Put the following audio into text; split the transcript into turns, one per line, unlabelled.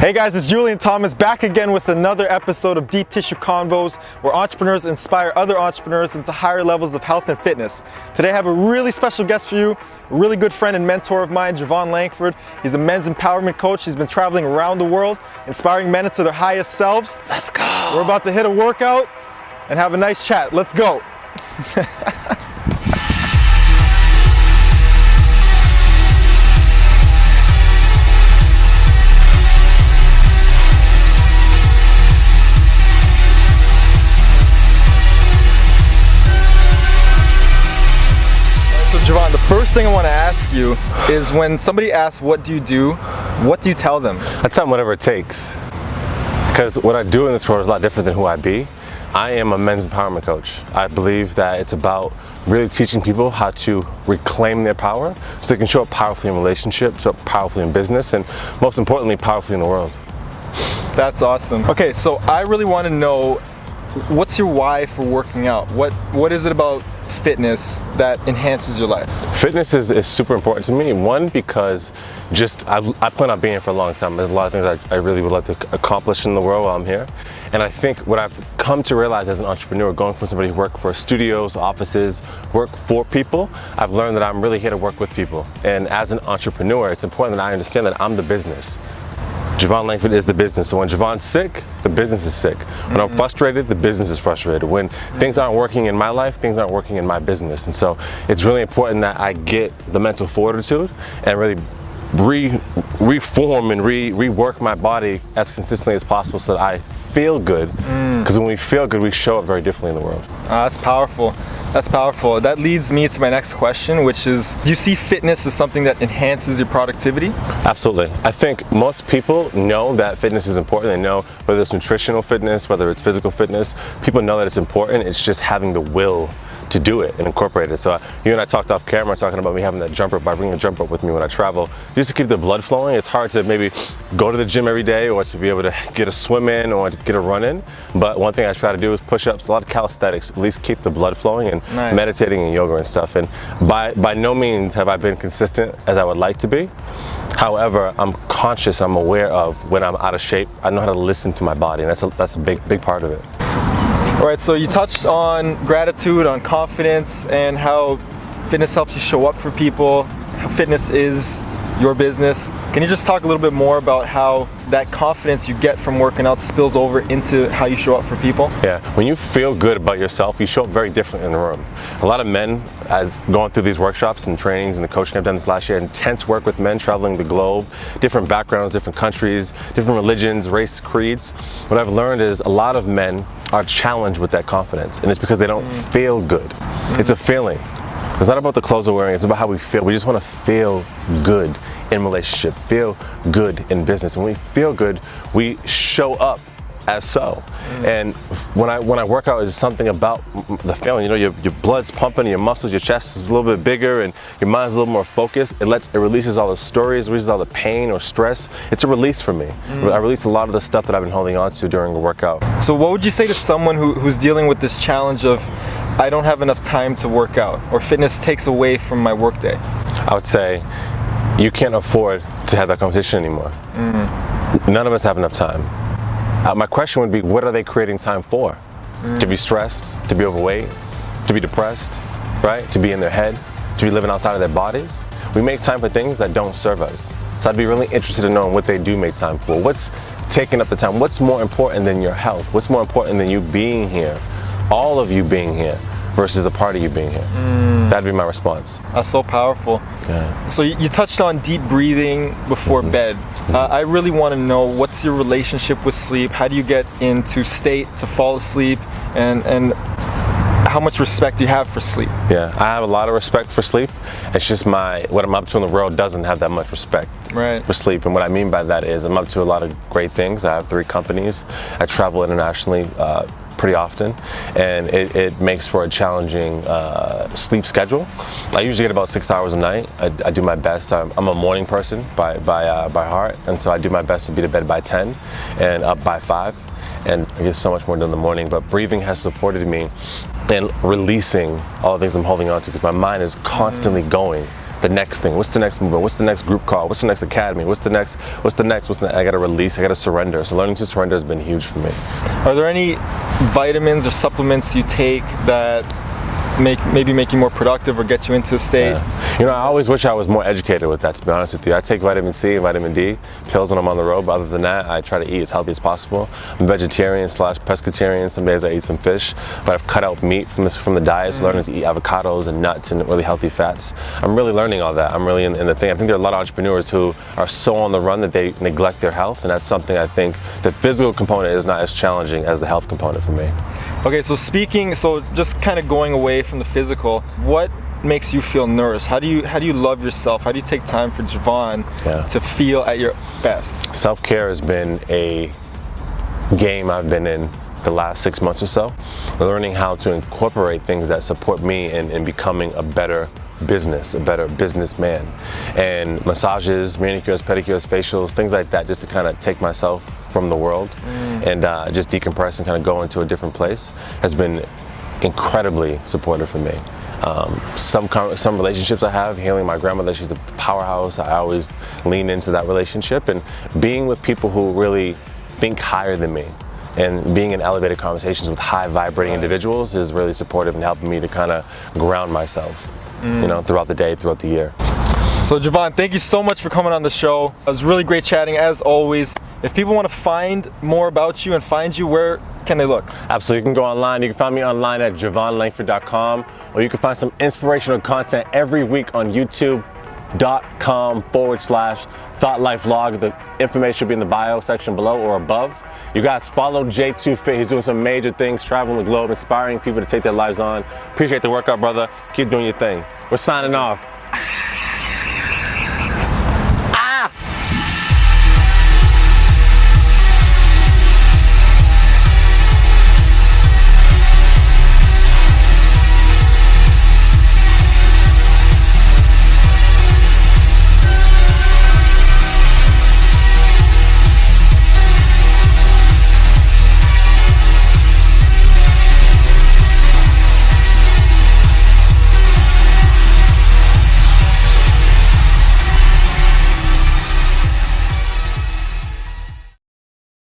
Hey guys, it's Julian Thomas back again with another episode of Deep Tissue Convos, where entrepreneurs inspire other entrepreneurs into higher levels of health and fitness. Today I have a really special guest for you, a really good friend and mentor of mine, JuVan Langford. He's a men's empowerment coach. He's been traveling around the world, inspiring men into their highest selves.
Let's go.
We're about to hit a workout and have a nice chat. Let's go. JuVan, the first thing I want to ask you is, when somebody asks, what do you tell them?
I tell them whatever it takes. Because what I do in this world is a lot different than who I be. I am a men's empowerment coach. I believe that it's about really teaching people how to reclaim their power so they can show up powerfully in relationships, show up powerfully in business, and most importantly, powerfully in the world.
That's awesome. Okay, so I really want to know, what's your why for working out? What is it about fitness that enhances your life?
Fitness is super important to me. One, because I plan on being here for a long time. There's a lot of things I really would like to accomplish in the world while I'm here. And I think what I've come to realize as an entrepreneur, going from somebody who worked for studios, offices, work for people, I've learned that I'm really here to work with people. And as an entrepreneur, it's important that I understand that I'm the business. JuVan Langford is the business. So when JuVan's sick, the business is sick. When I'm frustrated, the business is frustrated. When things aren't working in my life, things aren't working in my business. And so it's really important that I get the mental fortitude and really reform and rework my body as consistently as possible so that I feel good. Because when we feel good, we show up very differently in the world.
That's powerful. That's powerful. That leads me to my next question, which is, do you see fitness as something that enhances your productivity?
Absolutely. I think most people know that fitness is important. They know whether it's nutritional fitness, whether it's physical fitness. People know that it's important. It's just having the will to do it and incorporate it. So you and I talked off camera talking about me having that jump rope, by bringing a jump rope with me when I travel, just to keep the blood flowing. It's hard to maybe go to the gym every day or to be able to get a swim in or to get a run in. But one thing I try to do is push-ups, a lot of calisthenics, at least keep the blood flowing, and
nice.
Meditating and yoga and stuff. And by no means have I been consistent as I would like to be. However, I'm conscious, I'm aware of when I'm out of shape. I know how to listen to my body, and that's a big part of it.
All right, so you touched on gratitude, on confidence, and how fitness helps you show up for people, how fitness is your business. Can you just talk a little bit more about how that confidence you get from working out spills over into how you show up for people?
Yeah, when you feel good about yourself, you show up very different in the room. A lot of men, as going through these workshops and trainings and the coaching I've done this last year, intense work with men traveling the globe, different backgrounds, different countries, different religions, race, creeds. What I've learned is a lot of men are challenged with that confidence, and it's because they don't feel good. It's a feeling. It's not about the clothes we're wearing, it's about how we feel. We just want to feel good in relationship, feel good in business. And when we feel good, we show up as so. And when I work out, it's something about the feeling. You know, your blood's pumping, your muscles, your chest is a little bit bigger, and your mind's a little more focused. It releases all the stories, releases all the pain or stress. It's a release for me. I release a lot of the stuff that I've been holding on to during a workout.
So what would you say to someone who's dealing with this challenge of, I don't have enough time to work out, or fitness takes away from my workday? I
would say, you can't afford to have that conversation anymore. None of us have enough time. My question would be, what are they creating time for? To be stressed, to be overweight, to be depressed, right? To be in their head, to be living outside of their bodies. We make time for things that don't serve us. So I'd be really interested in knowing what they do make time for. What's taking up the time? What's more important than your health? What's more important than you being here? All of you being here versus a part of you being here. That'd be my response.
That's so powerful.
Yeah.
So you touched on deep breathing before bed. I really want to know, what's your relationship with sleep? How do you get into state to fall asleep? And how much respect do you have for sleep?
Yeah, I have a lot of respect for sleep. It's just what I'm up to in the world doesn't have that much respect for sleep. And what I mean by that is, I'm up to a lot of great things. I have 3 companies. I travel internationally pretty often, and it makes for a challenging sleep schedule. I usually get about 6 hours a night. I do my best. I'm a morning person by heart, and so I do my best to be to bed by 10 and up by 5, and I get so much more done in the morning. But breathing has supported me in releasing all the things I'm holding on to, because my mind is constantly going the next thing? What's the next movement? What's the next group call? What's the next academy? What's the next? I gotta release, I gotta surrender. So learning to surrender has been huge for me.
Are there any vitamins or supplements you take that maybe make you more productive or get you into a state?
Yeah. You know, I always wish I was more educated with that, to be honest with you. I take vitamin C and vitamin D pills when I'm on the road, but other than that, I try to eat as healthy as possible. I'm vegetarian / pescatarian. Some days I eat some fish, but I've cut out meat from the diet, so learning to eat avocados and nuts and really healthy fats. I'm really learning all that. I'm really in the thing. I think there are a lot of entrepreneurs who are so on the run that they neglect their health, and that's something I think the physical component is not as challenging as the health component for me.
Okay, so just kind of going away from the physical, what makes you feel nourished? How do you love yourself? How do you take time for JuVan to feel at your best?
Self-care has been a game I've been in the last 6 months or so, learning how to incorporate things that support me in becoming a better businessman. And massages, manicures, pedicures, facials, things like that, just to kind of take myself from the world and just decompress and kind of go into a different place has been incredibly supportive for me. Some relationships I have, healing my grandmother, she's a powerhouse. I always lean into that relationship, and being with people who really think higher than me and being in elevated conversations with high vibrating individuals is really supportive and helping me to kind of ground myself, you know, throughout the day, throughout the year.
So JuVan, thank you so much for coming on the show. It was really great chatting as always. If people want to find more about you and find you, where can they look?
Absolutely, you can go online. You can find me online at JuVanLangford.com, or you can find some inspirational content every week on YouTube.com/ThoughtLifeVlog. The information should be in the bio section below or above. You guys follow J2 Fit. He's doing some major things, traveling the globe, inspiring people to take their lives on. Appreciate the workout, brother. Keep doing your thing. We're signing off.